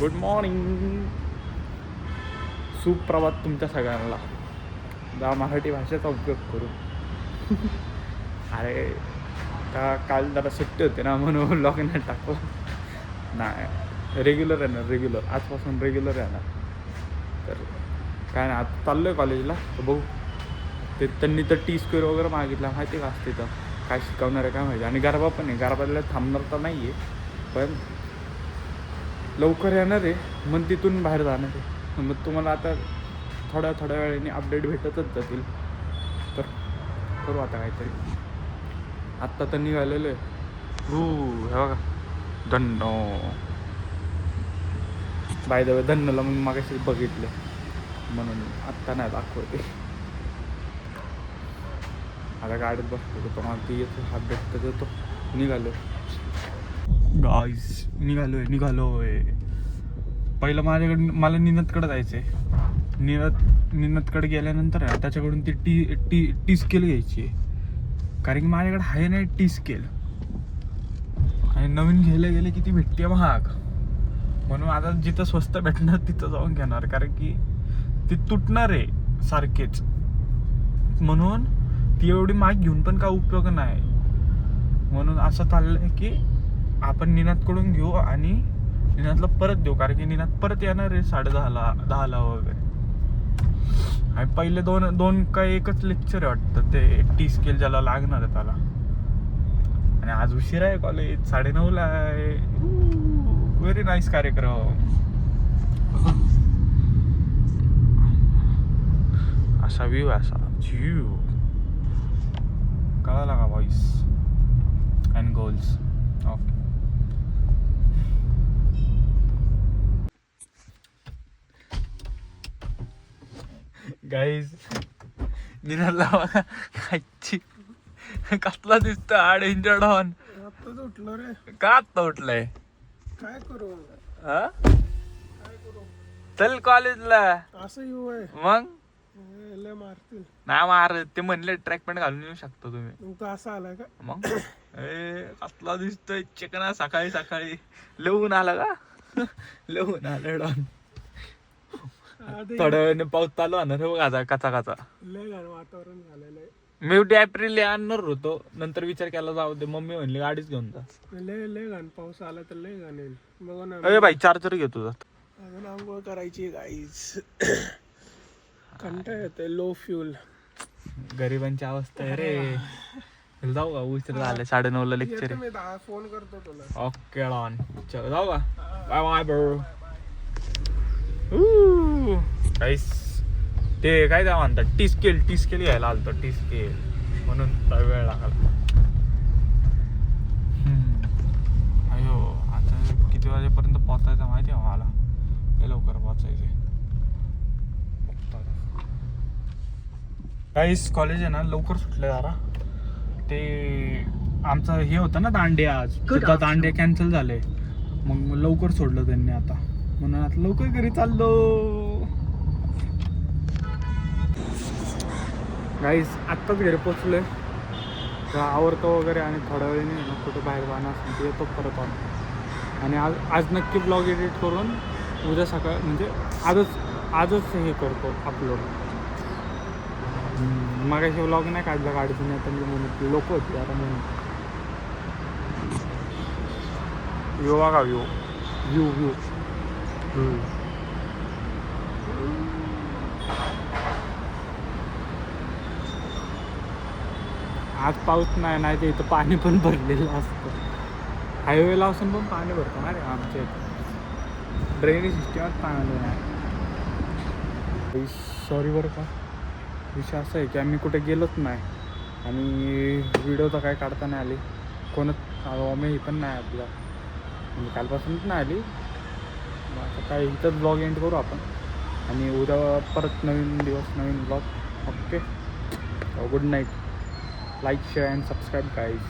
Good morning, सुप्रभात तुमच्या सगळ्यांना. जा मराठी भाषेचा उपयोग करू. अरे काल जरा सुट्टी होते ना म्हणून लॉग नाही टाकलं. नाही रेग्युलर येणार, रेग्युलर आजपासून रेग्युलर येणार. तर काय नाही, आता चाललो आहे कॉलेजला. तर बघू ते त्यांनी तर T² वगैरे मागितला, माहिती का असते तर काय शिकवणार आहे काय माहिती. आणि गरबा पण आहे, गरबाला थांबणार तर नाही आहे पण लवकर येणार आहे, मग तिथून बाहेर जाणार आहे. मग तुम्हाला आता थोड्या वेळाने अपडेट भेटतच जातील. तर करू आता काहीतरी. आत्ता तर निघालेलं आहे. हे बघा धन्नो. बाय द वे धन्नोला मग मागाशी बघितलं म्हणून आत्ता नाही दाखवते. आता गाडीत बसतो तो मला ती येतो, हात भेटतं देतो. निघालो गाईस, निघालोय. पहिलं मला निनतकडे जायचं आहे. निनतकडे गेल्यानंतर आहे त्याच्याकडून ती T² घ्यायची आहे. कारण की माझ्याकडे आहे नाही T². आणि नवीन घ्यायला गेले की ती भेटते महाग. म्हणून आता जिथं स्वस्त भेटणार तिथं जाऊन घेणार, कारण की ती तुटणार आहे सारखेच. म्हणून ती एवढी महाग घेऊन पण काय उपयोग नाही. म्हणून असं चाललंय की आपण निनादकडून घेऊ आणि निनादला परत देऊ, कारण की निनाद परत येणार आहे 10:30 वगैरे. आणि पहिले दोन काय एकच लेक्चर आहे वाटतं ते T² ज्याला लागणार आहे त्याला. आणि आज उशिरा आहे कॉलेज, 9:30ला आहे. व्हेरी नाईस कार्यक्रम. असा व्ह्यू, असा व्ह्यू कळाला का boys and girls. Okay guys, निनादला बघा खायची कसला दिसतं हा डेंजर डॉन. आत्ताच उठलो रे. का आत्ता उठलंय? काय करू हा काय करू चल कॉलेजला. असं येऊ आहे मग लय मारतील. नाही मार, ते म्हणले ट्रॅक पॅन्ट घालून येऊ शकतो तुम्ही. मग तो असा आलाय का? मग कसला दिसतोय चिकना सकाळी लिहून आला का? लिहून आलं डॉन. थोड्या वेळाने पाऊस चालू होणार बघ आता काचा. लय घाण वातावरण झालेलं आहे. मी एप्रिल आणणार होतो, नंतर विचार केला जाऊ दे. मम्मी म्हणली गाडीच घेऊन जा. लय घाण पाऊस आला तर लय घाण येईल. बघा ना, अरे भाई चार्जर घेतो जात. अजून आंघोळ करायची गाईज. कंटाळ येते. Low fuel. गरिबांची अवस्था आहे रे. जाऊ का? उशीर झाले, 9:30ला लेक्चर आहे. मी फोन करतो तुला. ओके डॉन, चल जाऊ का? Bye bye bro. काहीच ते काय त्या म्हणतात T² घ्यायला आलतो. T² म्हणून वेळ लागला. अयो आता किती वाजेपर्यंत पोहोचायचं माहिती आहे मला? हे लवकर पोहोचायचे. काहीच कॉलेज आहे ना लवकर सुटलं जरा. ते आमचं हे होतं ना दांडिया, आज तिथं दांडिया कॅन्सल झाले. मग लवकर सोडलं त्यांनी आता, म्हणून आता लवकर घरी चाललो. गाईज आत्ताच घरी पोचलोय. तर आवरतो वगैरे आणि थोड्या वेळाने कुठं बाहेर जाणं असेल तर येतो परत ऑन. आणि आज नक्की ब्लॉग एडिट करून उद्या सकाळ म्हणजे आजच हे करतो अपलोड. मगाशी व्लॉग नाही काढला गाडीतून येताना म्हणून लोक होती आता म्हणून. व्ह्यू बघा, व्ह्यू आज पाऊस नाही ते इथं पाणी पण भरलेलं असतं. हायवेला असून पण पाणी भरतं ना रे आमच्या इथं. ड्रेनेज सिस्टमात पाणी नाही. सॉरी बरं का. विषय असा आहे की आम्ही कुठे गेलोच नाही आणि व्हिडिओ तर काय काढता नाही आली. कोणच ही पण नाही आपला, म्हणजे कालपासूनच नाही आली. आता काय इथंच ब्लॉग एंड करू आपण आणि उद्या परत नवीन दिवस नवीन blog. Okay, good night. Like share and subscribe guys.